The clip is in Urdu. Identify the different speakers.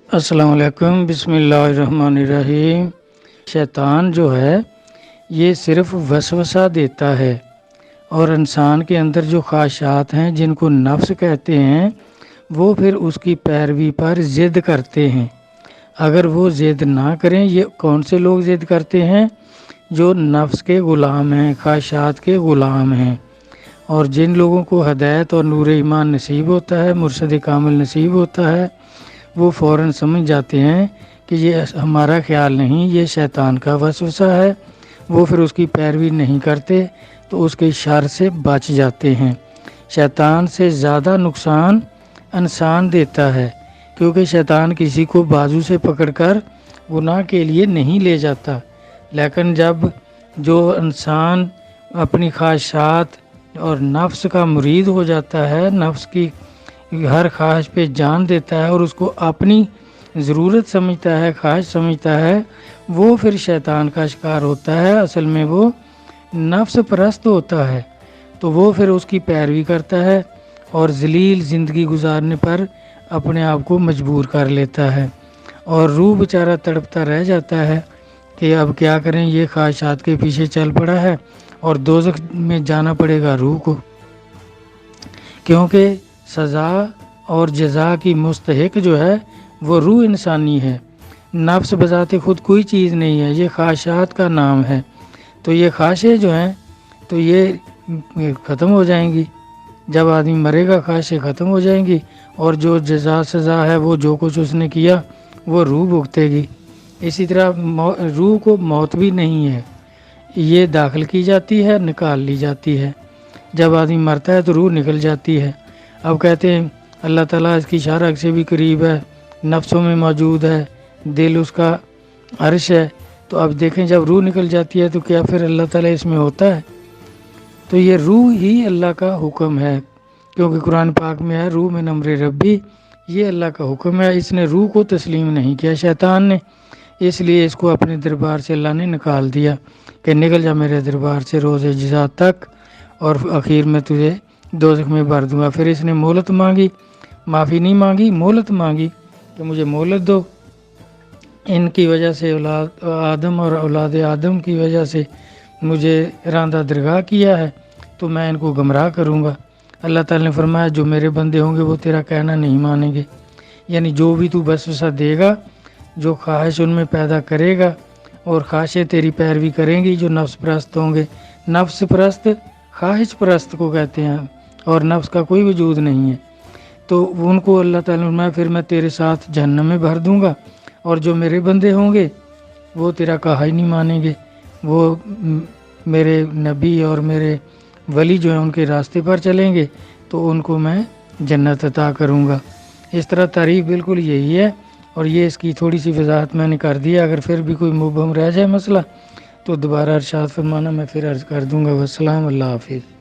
Speaker 1: السلام علیکم، بسم اللہ الرحمن الرحیم۔ شیطان جو ہے یہ صرف وسوسہ دیتا ہے، اور انسان کے اندر جو خواہشات ہیں جن کو نفس کہتے ہیں وہ پھر اس کی پیروی پر ضد کرتے ہیں۔ اگر وہ ضد نہ کریں، یہ کون سے لوگ ضد کرتے ہیں؟ جو نفس کے غلام ہیں، خواہشات کے غلام ہیں۔ اور جن لوگوں کو ہدایت اور نور ایمان نصیب ہوتا ہے، مرشد کامل نصیب ہوتا ہے، وہ فوراً سمجھ جاتے ہیں کہ یہ ہمارا خیال نہیں، یہ شیطان کا وسوسہ ہے۔ وہ پھر اس کی پیروی نہیں کرتے تو اس کے شر سے بچ جاتے ہیں۔ شیطان سے زیادہ نقصان انسان دیتا ہے، کیونکہ شیطان کسی کو بازو سے پکڑ کر گناہ کے لیے نہیں لے جاتا، لیکن جب جو انسان اپنی خواہشات اور نفس کا مرید ہو جاتا ہے، نفس کی ہر خواہش پہ جان دیتا ہے اور اس کو اپنی ضرورت سمجھتا ہے، خواہش سمجھتا ہے، وہ پھر شیطان کا شکار ہوتا ہے۔ اصل میں وہ نفس پرست ہوتا ہے، تو وہ پھر اس کی پیروی کرتا ہے اور ذلیل زندگی گزارنے پر اپنے آپ کو مجبور کر لیتا ہے، اور روح بیچارہ تڑپتا رہ جاتا ہے کہ اب کیا کریں، یہ خواہشات کے پیچھے چل پڑا ہے اور دوزخ میں جانا پڑے گا روح کو، کیونکہ سزا اور جزا کی مستحق جو ہے وہ روح انسانی ہے۔ نفس بذات خود کوئی چیز نہیں ہے، یہ خواہشات کا نام ہے۔ تو یہ خواہشیں جو ہیں تو یہ ختم ہو جائیں گی، جب آدمی مرے گا خواہشیں ختم ہو جائیں گی، اور جو جزا سزا ہے وہ جو کچھ اس نے کیا وہ روح بھگتے گی۔ اسی طرح روح کو موت بھی نہیں ہے، یہ داخل کی جاتی ہے، نکال لی جاتی ہے۔ جب آدمی مرتا ہے تو روح نکل جاتی ہے۔ اب کہتے ہیں اللہ تعالیٰ اس کی شارک سے بھی قریب ہے، نفسوں میں موجود ہے، دل اس کا عرش ہے۔ تو اب دیکھیں جب روح نکل جاتی ہے تو کیا پھر اللہ تعالیٰ اس میں ہوتا ہے؟ تو یہ روح ہی اللہ کا حکم ہے، کیونکہ قرآن پاک میں ہے روح من امر ربی، یہ اللہ کا حکم ہے۔ اس نے روح کو تسلیم نہیں کیا شیطان نے، اس لیے اس کو اپنے دربار سے اللہ نے نکال دیا کہ نکل جا میرے دربار سے روز جزا تک، اور اخیر میں تجھے دوزخ میں بھر دوں گا۔ پھر اس نے مہلت مانگی، معافی نہیں مانگی، مہلت مانگی کہ مجھے مہلت دو، ان کی وجہ سے اولاد آدم اور اولاد آدم کی وجہ سے مجھے راندہ درگاہ کیا ہے، تو میں ان کو گمراہ کروں گا۔ اللہ تعالیٰ نے فرمایا جو میرے بندے ہوں گے وہ تیرا کہنا نہیں مانیں گے، یعنی جو بھی تو وسوسہ دے گا، جو خواہش ان میں پیدا کرے گا، اور خواہشیں تیری پیروی کریں گی، جو نفس پرست ہوں گے۔ نفس پرست خواہش پرست کو کہتے ہیں، اور نفس کا کوئی وجود نہیں ہے۔ تو ان کو اللہ تعالیٰ نے فرمایا پھر میں تیرے ساتھ جہنم میں بھر دوں گا، اور جو میرے بندے ہوں گے وہ تیرا کہا ہی نہیں مانیں گے، وہ میرے نبی اور میرے ولی جو ہیں ان کے راستے پر چلیں گے تو ان کو میں جنت عطا کروں گا۔ اس طرح تعریف بالکل یہی ہے، اور یہ اس کی تھوڑی سی وضاحت میں نے کر دی۔ اگر پھر بھی کوئی مبہم رہ جائے مسئلہ تو دوبارہ ارشاد فرمانا، میں پھر عرض کر دوں گا۔ والسلام، اللہ حافظ۔